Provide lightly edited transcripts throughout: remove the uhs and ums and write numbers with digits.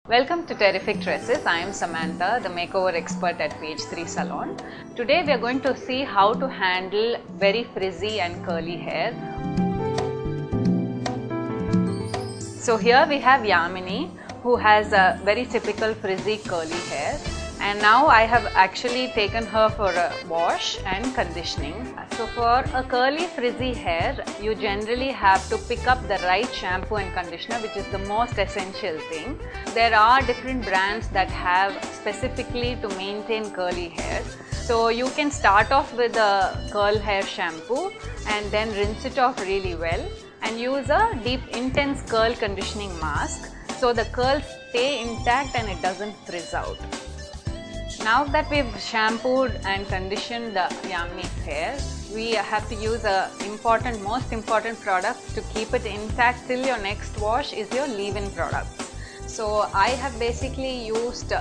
Welcome to Terrific Tresses. I am Samantha, the makeover expert at Page 3 Salon. Today we are going to see how to handle very frizzy and curly hair. So here we have Yamini, who has a very typical frizzy curly hair, and now I have actually taken her for a wash and conditioning. So for a curly frizzy hair, you generally have to pick up the right shampoo and conditioner, which is the most essential thing. There are different brands that have specifically to maintain curly hair. So you can start off with a curl hair shampoo and then rinse it off really well and use a deep intense curl conditioning mask so the curls stay intact and it doesn't frizz out. Now that we've shampooed and conditioned Yamini's hair, we have to use most important product to keep it intact till your next wash is your leave-in product. So I have basically used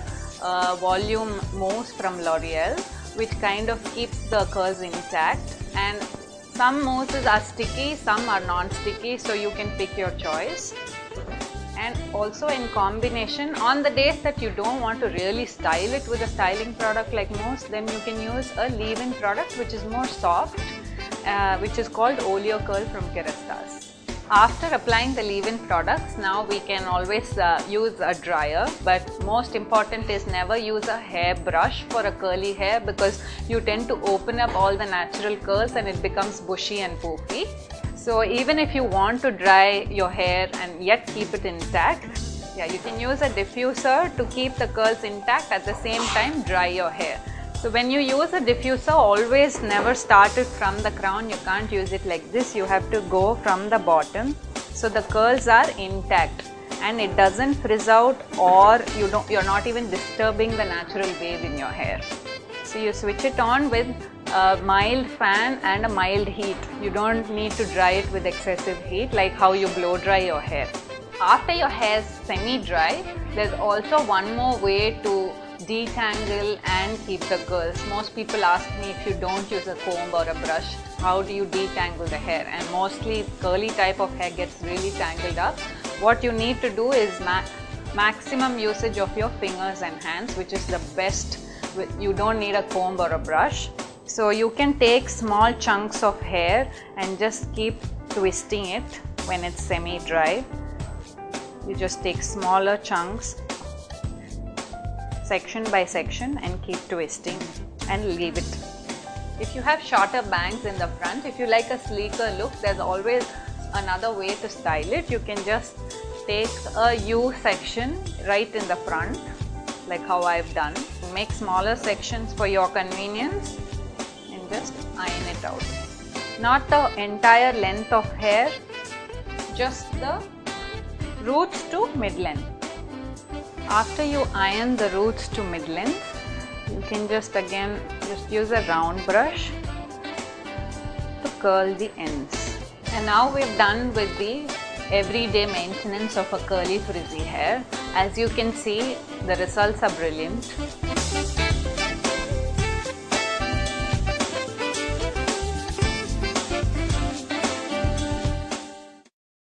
volume mousse from L'Oreal, which kind of keeps the curls intact, and some mousses are sticky, some are non-sticky, so you can pick your choice. And also in combination, on the days that you don't want to really style it with a styling product like mousse, then you can use a leave-in product which is more soft, which is called Oleo Curl from Kerastase. After applying the leave-in products, now we can always use a dryer, but most important is never use a hair brush for a curly hair because you tend to open up all the natural curls and it becomes bushy and poofy. So even if you want to dry your hair and yet keep it intact, you can use a diffuser to keep the curls intact at the same time dry your hair. So when you use a diffuser, always never start it from the crown. You can't use it like this. You have to go from the bottom so the curls are intact and it doesn't frizz out, or you're not even disturbing the natural wave in your hair. So you switch it on with a mild fan and a mild heat. You don't need to dry it with excessive heat like how you blow dry your hair. After your hair is semi-dry, there's also one more way to detangle and keep the curls. Most people ask me, if you don't use a comb or a brush, how do you detangle the hair? And mostly curly type of hair gets really tangled up. What you need to do is maximum usage of your fingers and hands, which is the best. You don't need a comb or a brush. So you can take small chunks of hair and just keep twisting it when it's semi-dry. You just take smaller chunks, section by section, and keep twisting and leave it. If you have shorter bangs in the front, if you like a sleeker look, there's always another way to style it. You can just take a U section right in the front, like how I've done. Make smaller sections for your convenience and just iron it out. Not the entire length of hair, just the roots to mid-length. After you iron the roots to mid-length, you can just use a round brush to curl the ends. And now we're done with the everyday maintenance of a curly frizzy hair. As you can see, the results are brilliant.